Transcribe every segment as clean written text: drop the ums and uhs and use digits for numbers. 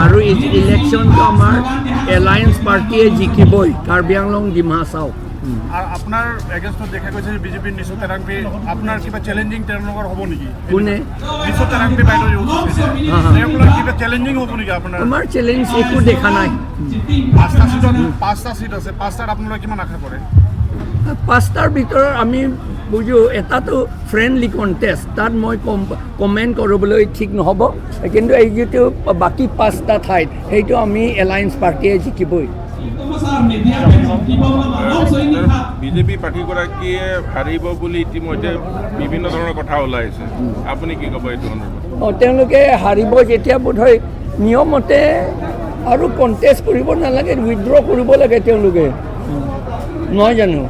আৰু ইলেকশ্যনটো আমাৰ এলায়েন্স পাৰ্টিয়ে জিকিবই কাৰ্বি আংলং ডিমা হাছাও। আৰ আপনাৰ এগেইনস্টত দেখা গৈছে বিজেপিৰ নিশো তেৰাংপি আপনাৰ কিবা চ্যালেঞ্জিং তেওঁলোকৰ হ'ব নেকি? কোনে? নিশো তেৰাংপি বাইদেউ উঠিছে তেওঁলোকৰ কিবা চ্যালেঞ্জিং হ'ব নেকি আপোনাৰ? আমাৰ চ্যালেঞ্জ একো দেখা নাই। পাঁচটা সিট আছে, পাঁচটাত আপোনালোকে কিমান আশা কৰে? পাঁচটাৰ ভিতৰত আমি বুজোঁ এটাতো ফ্ৰেণ্ডলি কণ্টেষ্ট, তাত মই কমেণ্ট কৰিবলৈ ঠিক নহ'ব, কিন্তু এই যিটো বাকী পাঁচটা ঠাইত সেইটো আমি এলায়েন্স পাৰ্টিয়ে জিকিবই। বিজেপি প্ৰাৰ্থীগৰাকীয়ে হাৰিব বুলি ইতিমধ্যে বিভিন্ন ধৰণৰ কথা ওলাইছে, আপুনি কি ক'ব এইটো সন্দৰ্ভত? তেওঁলোকে হাৰিব যেতিয়া বোধহয় নিয়মতে আৰু কণ্টেষ্ট কৰিব নালাগে, উইথড্ৰ কৰিব লাগে তেওঁলোকে, নহয় জানো?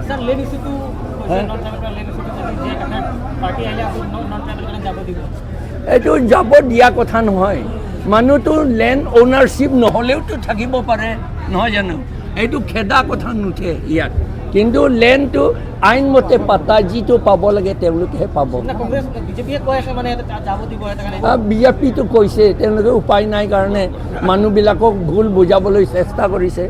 এইটো যাব দিয়া কথা নহয়, মানুহটো লেণ্ড অ'নাৰশ্বিপ নহ'লেওতো থাকিব পাৰে, নহয় জানো? এইটো খেদা কথা নুঠে ইয়াত, কিন্তু লেণ্ডটো আইনমতে পাতা যিটো পাব লাগে তেওঁলোকেহে পাব। বিজেপিটো কৈছে, তেওঁলোকে উপায় নাই কাৰণে মানুহবিলাকক ভুল বুজাবলৈ চেষ্টা কৰিছে।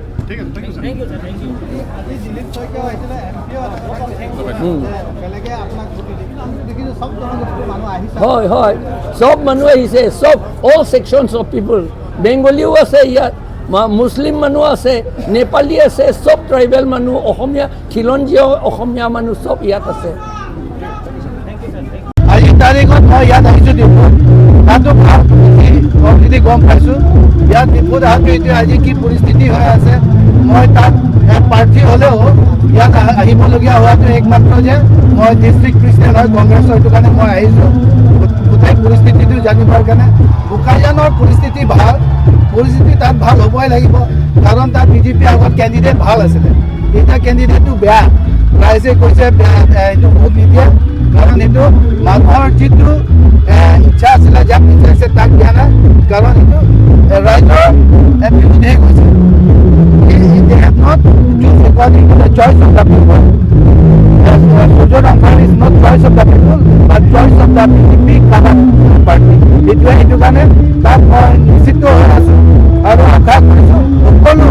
হয় হয়, চব মানুহ আহিছে, চব অল ছেকশ্যনছ অফ পিপল, বেংগলীও আছে ইয়াত, মুছলিম মানুহ আছে, নেপালী আছে, চব ট্ৰাইবেল মানুহ, অসমীয়া খিলঞ্জীয় অসমীয়া মানুহ চব ইয়াত আছে। আজি তাৰিখত মই ইয়াত আহিছোঁ ডিপুত, তাতো ভাল পৰিস্থিতি গম পাইছোঁ। ইয়াত ডিপুত আহোঁতে এতিয়া আজি কি পৰিস্থিতি হৈ আছে, মই তাত প্ৰাৰ্থী হ'লেও ইয়াত আহিবলগীয়া হোৱাটো একমাত্ৰ যে মই ডিষ্ট্ৰিক্ট প্ৰেচিডেণ্ট হয় কংগ্ৰেছৰ, সেইটো কাৰণে মই আহিছোঁ গোটেই পৰিস্থিতিটো জানিবৰ কাৰণে। বোকাজানৰ পৰিস্থিতি ভাল, পৰিস্থিতি তাত ভাল হ'বই লাগিব, কাৰণ তাত বিজেপিৰ আগত কেণ্ডিডেট ভাল আছিলে, এতিয়া কেণ্ডিডেটটো বেয়া, ৰাইজে কৈছে এইটো ভোট নিদিয়ে, কাৰণ এইটো মানুহৰ যিটো ইচ্ছা আছিলে যাক বিচাৰিছে তাক দিয়া নাই, কাৰণ এইটো ৰাইজৰ বিৰোধে গৈছে। They have not choose according to the choice of the people. Sujo Rangpal is not choice of the people, but choice of the BJP current party. এইটো কাৰণে তাত মই নিশ্চিত হৈ আছোঁ আৰু আশা কৰিছোঁ সকলো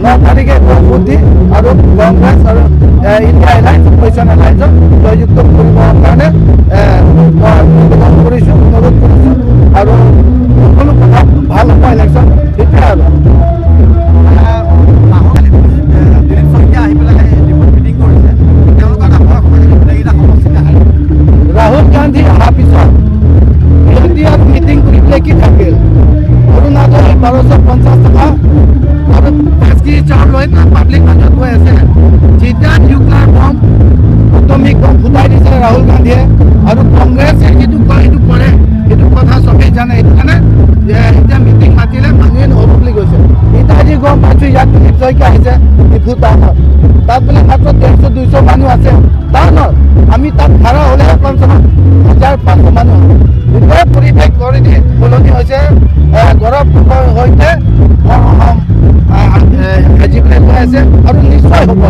9 তাৰিখে ভোট দি আৰু কংগ্ৰেছ আৰু ইণ্ডিয়া এলায়েন্স অপজিশ্যন এলায়েন্সক জয়যুক্ত কৰিবৰ কাৰণে মই নিবেদন কৰিছোঁ, অনুৰোধ কৰিছোঁ, আৰু সকলো কথা ভাল হ'ব ইলেকশ্যন। সেইটোৱে আৰু ৰাহুল গান্ধী অহাৰ পিছত ইণ্ডিয়াত মিটিং কৰিবলৈ কি থাকিল, অৰুণাচলত 1250 টকা আৰু 5 কেজি চাউল লৈ পাব্লিক মাজত গৈ আছে। যেতিয়া নিউক্লিয়াৰ বম এটমিক বম ফুটাই দিছে ৰাহুল গান্ধীয়ে, আৰু কংগ্ৰেছে যিটো কয় সেইটো কৰে, সেইটো কথা চবেই জানে। সেইটো কাৰণে এতিয়া মিটিং মাতিলে মানুহে নহ'ব বুলি কৈছে। এতিয়া আজি গম পাইছোঁ ইয়াত দিলীপ শইকীয়া আহিছে ডিফু টাউনত, তাত বোলে মাত্ৰ 150-200 মানুহ আছে টাউনত, আমি তাত ভাড়া হ'লেহে কমচে কম 1500 মানুহ। গোটেই পৰিৱেশ কৰি দি সলনি হৈছে, গৌৰৱ সৈতে জিবলৈ গৈ আছে আৰু নিশ্চয় হ'ব।